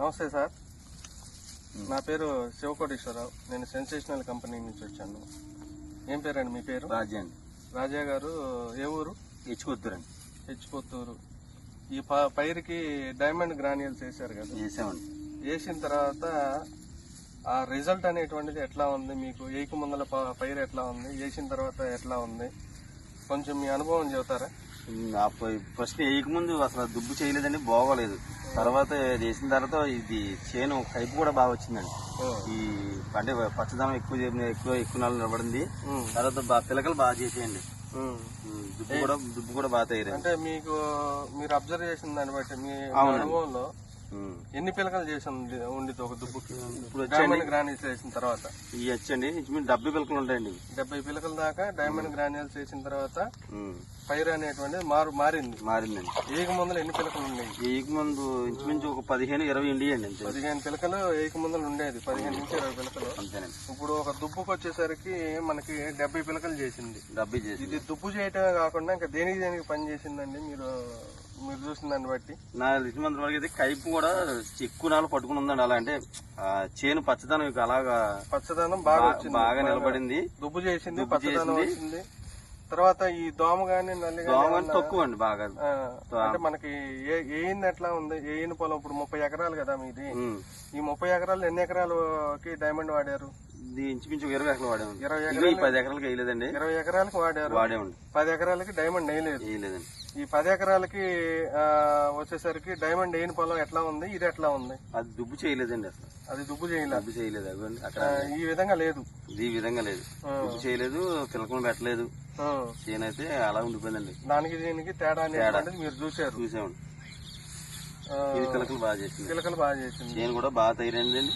నమస్తే సార్, నా పేరు శివకోటేశ్వరరావు. నేను సెన్సేషనల్ కంపెనీ నుంచి వచ్చాను. ఏం పేరండి మీ పేరు? రాజా అండి. రాజా గారు ఏ ఊరు? హెచ్చుకొత్తూరు అండి. హెచ్చుకొత్తూరు. ఈ పైరుకి డైమండ్ గ్రాన్యూల్స్ వేసారు కదా? వేసామండి. వేసిన తర్వాత ఆ రిజల్ట్ అనేటువంటిది ఎట్లా ఉంది మీకు? ఏకి ముందల పైరు ఎట్లా ఉంది, వేసిన తర్వాత ఎట్లా ఉంది, కొంచెం మీ అనుభవం చెబుతారా? ఫస్ట్ వేయక ముందు అసలు దుబ్బు చేయలేదండి, బాగోలేదు. తర్వాత వేసిన తర్వాత ఇది చేను కైపు కూడా బాగా వచ్చిందండి. ఈ అంటే పచ్చదనం ఎక్కువ నాలుగు నిలబడింది. తర్వాత పిలకలు బాగా చేసేయండి. దుబ్బు కూడా బాగా తయారు. అంటే మీరు అబ్జర్వ్ చేసిన దాన్ని బట్టి మీ అనుభవంలో ఎన్ని పిలకలు చేసి ఉండి ఒక దుబ్బుకి ఇప్పుడు డైమండ్ గ్రాన్యూల్స్ వేసిన తర్వాత? ఇవి వచ్చండి 70 పిలకలు ఉంటాయండి. 70 పిలకల దాకా డైమండ్ గ్రాన్యూల్స్ వేసిన తర్వాత పైరు అనేటువంటిది మారిందండి. ఏక ముందలు ఎన్ని పిలకలు ఉండేవి? ఏక ముందు ఇంచుమించు ఒక 15-20 ఉండేయండి. 15 పిలకలు ఏక ముందలు ఉండేది, 15 నుంచి 20 పిలకలు. ఇప్పుడు ఒక దుబ్బుకు వచ్చేసరికి మనకి 70 పిలకలు చేసింది. ఇది దుబ్బు చేయటమే కాకుండా ఇంకా దేనికి పని చేసిందండి మీరు చూసిన దాన్ని బట్టి? నా రుచిమంత వరకు అయితే కైపు కూడా ఎక్కువ నాలుగు పట్టుకుని ఉందండి. అలా అంటే చేను పచ్చదనం అలాగా పచ్చదనం బాగా నిలబడింది. దుబ్బు చేసింది, పచ్చదనం వచ్చింది. తర్వాత ఈ దోమ గానీ నల్లి గానీ తక్కువ అండి. బాగా అంటే మనకి ఏయింది ఎట్లా ఉంది? ఏయిన పొలం ఇప్పుడు 30 ఎకరాలు కదా మీది. ఈ 30 ఎకరాలు ఎన్ని ఎకరాలకి డైమండ్ వాడారు? ఇంచుమించు 20 ఎకరాలు వాడాము. 10 ఎకరాలకి వేయలేదండి. 20 ఎకరాలకి వాడామండి. 10 ఎకరాలకి డైమండ్ వేయలేదండి. ఈ 10 ఎకరాలకి వచ్చేసరికి డైమండ్ వేయని పొలం ఎట్లా ఉంది, ఇది ఎట్లా ఉంది? అది దుబ్బు చేయలేదండి. అసలు అది దుబ్బు చేయలేదు. అక్కడ ఈ విధంగా లేదు. దుబ్బు చేయలేదు, పిలకలు పెట్టలేదు. చేను అయితే అలా ఉండిపోయిందండి. దీనికి తేడా అనేది మీరు చూసామండి. ఇది పిలకలు బాగా చేసింది. చేను కూడా బాగా తయారైందండి.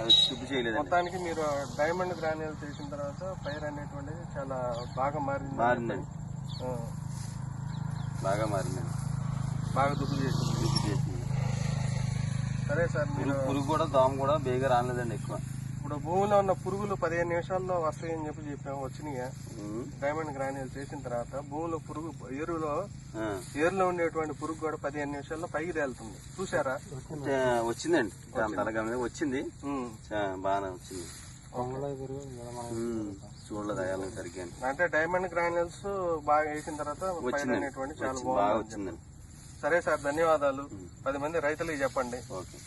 అది దుబ్బు చేయలేదు. మొత్తానికి మీరు డైమండ్ గ్రాన్యూల్స్ చేసిన తర్వాత పైరు అనేటువంటిది చాలా బాగా మారిందండి. బాగా దుబ్బు చేసింది. సరే సార్, పురుగు కూడా దోమ కూడా బేగా రాలేదండి ఎక్కువ. ఇప్పుడు భూమిలో ఉన్న పురుగులు 15 నిమిషాల్లో వస్తాయని చెప్పాము, వచ్చినాయా? డైమండ్ గ్రాన్యూల్స్ చేసిన తర్వాత భూమిలో పురుగు ఏరులో ఉండేటువంటి పురుగు కూడా 15 నిమిషాల్లో పైకి తేలుతుంది. చూసారా? వచ్చిందండి. వచ్చింది, బాగానే వచ్చింది. చూడలేదు సరిగ్గా. అంటే డైమండ్ గ్రాన్యూల్స్ బాగా వేసిన తర్వాత చాలా బాగా వచ్చిందండి. సరే సార్, ధన్యవాదాలు. 10 మంది రైతులకి చెప్పండి. ఓకే.